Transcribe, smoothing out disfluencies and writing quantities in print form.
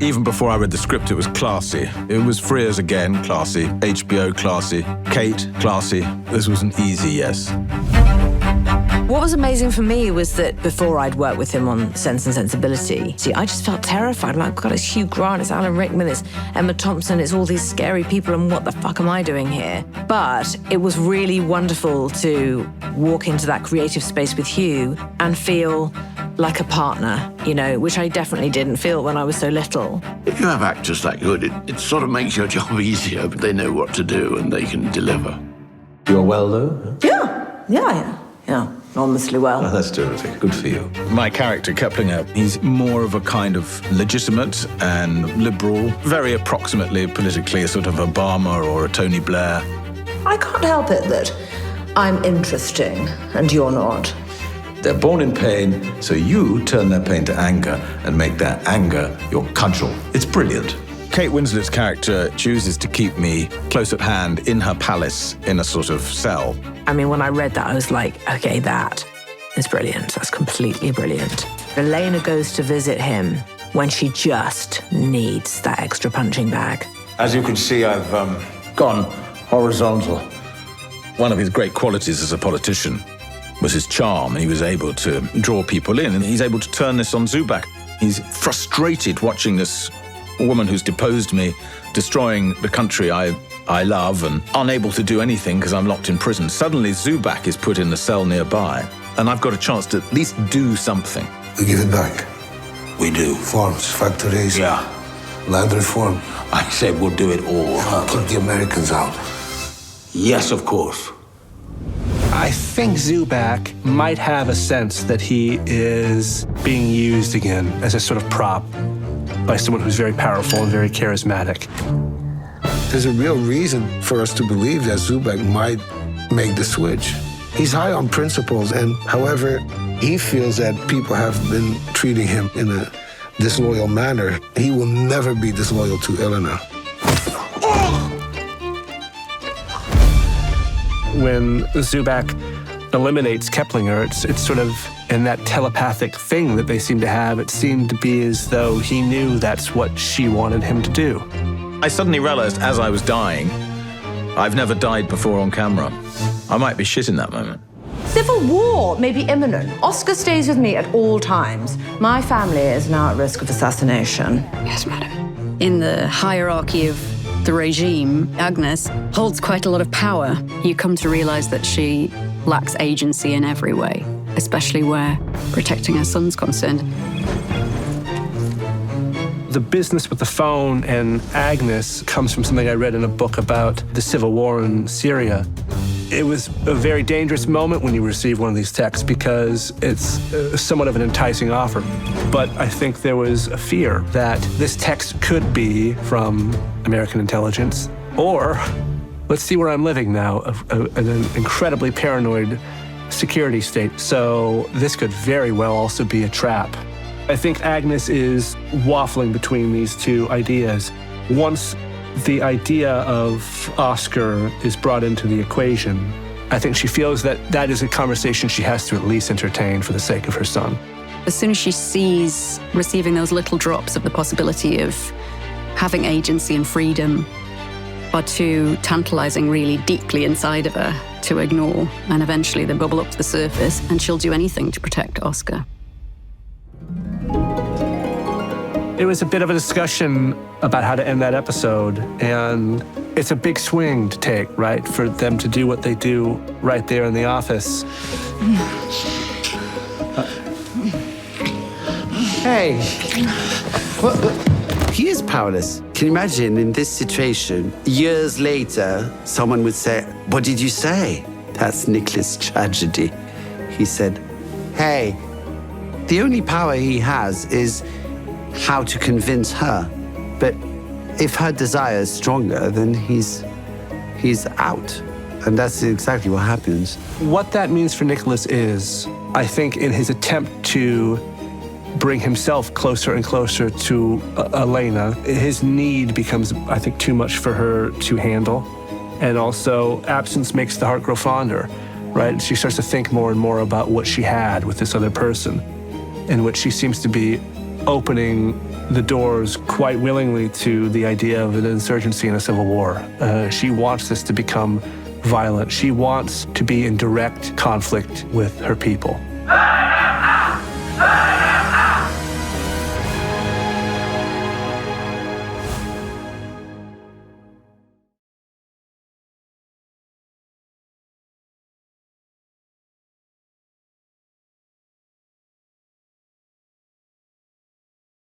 Even before I read the script, it was classy. It was Frears again, classy. HBO, classy. Kate, classy. This was an easy yes. What was amazing for me was that before I'd worked with him on Sense and Sensibility, see, I just felt terrified. Like, God, it's Hugh Grant, it's Alan Rickman, it's Emma Thompson, it's all these scary people, and what the fuck am I doing here? But it was really wonderful to walk into that creative space with Hugh and feel like a partner, you know, which I definitely didn't feel when I was so little. If you have actors that good, it sort of makes your job easier, but they know what to do and they can deliver. You're well, though? Yeah, enormously well. Oh, that's terrific. Good for you. My character, Keplinger, he's more of a kind of legitimate and liberal, very approximately politically a sort of Obama or a Tony Blair. I can't help it that I'm interesting and you're not. They're born in pain, so you turn their pain to anger and make that anger your cudgel. It's brilliant. Kate Winslet's character chooses to keep me close at hand in her palace in a sort of cell. I mean, when I read that, I was like, okay, that is brilliant. That's completely brilliant. Elena goes to visit him when she just needs that extra punching bag. As you can see, I've gone horizontal. One of his great qualities as a politician was his charm, and he was able to draw people in, and he's able to turn this on Zubak. He's frustrated watching this woman who's deposed me, destroying the country I love, and unable to do anything because I'm locked in prison. Suddenly, Zubak is put in the cell nearby, and I've got a chance to at least do something. We give it back. We do. Farms, factories. Yeah. Land reform. I say we'll do it all. Keep the Americans out. Yes, of course. I think Zubak might have a sense that he is being used again as a sort of prop by someone who's very powerful and very charismatic. There's a real reason for us to believe that Zubak might make the switch. He's high on principles, and however he feels that people have been treating him in a disloyal manner, he will never be disloyal to Elena. When Zubak eliminates Keplinger, it's sort of in that telepathic thing that they seem to have. It seemed to be as though he knew that's what she wanted him to do. I suddenly realized as I was dying, I've never died before on camera. I might be shit in that moment. Civil war may be imminent. Oscar stays with me at all times. My family is now at risk of assassination. Yes, madam. In the hierarchy of the regime, Agnes holds quite a lot of power. You come to realize that she lacks agency in every way, especially where protecting her son's concerned. The business with the phone and Agnes comes from something I read in a book about the civil war in Syria. It was a very dangerous moment when you receive one of these texts because it's somewhat of an enticing offer. But I think there was a fear that this text could be from American intelligence, or let's see where I'm living now, an incredibly paranoid security state. So this could very well also be a trap. I think Agnes is waffling between these two ideas. Once the idea of Oscar is brought into the equation, I think she feels that that is a conversation she has to at least entertain for the sake of her son. As soon as she sees receiving those little drops of the possibility of having agency and freedom are too tantalizing really deeply inside of her to ignore, and eventually they bubble up to the surface and she'll do anything to protect Oscar. It was a bit of a discussion about how to end that episode, and it's a big swing to take, right? For them to do what they do right there in the office. Hey. He is powerless. Can you imagine in this situation, years later, someone would say, "What did you say?" That's Nicholas' tragedy. He said, "Hey, the only power he has is how to convince her. But if her desire is stronger, then he's out." And that's exactly what happens. What that means for Nicholas is, I think in his attempt to bring himself closer and closer to Elena, his need becomes, I think, too much for her to handle. And also, absence makes the heart grow fonder, right? She starts to think more and more about what she had with this other person, in which she seems to be opening the doors quite willingly to the idea of an insurgency and a civil war. She wants this to become violent. She wants to be in direct conflict with her people.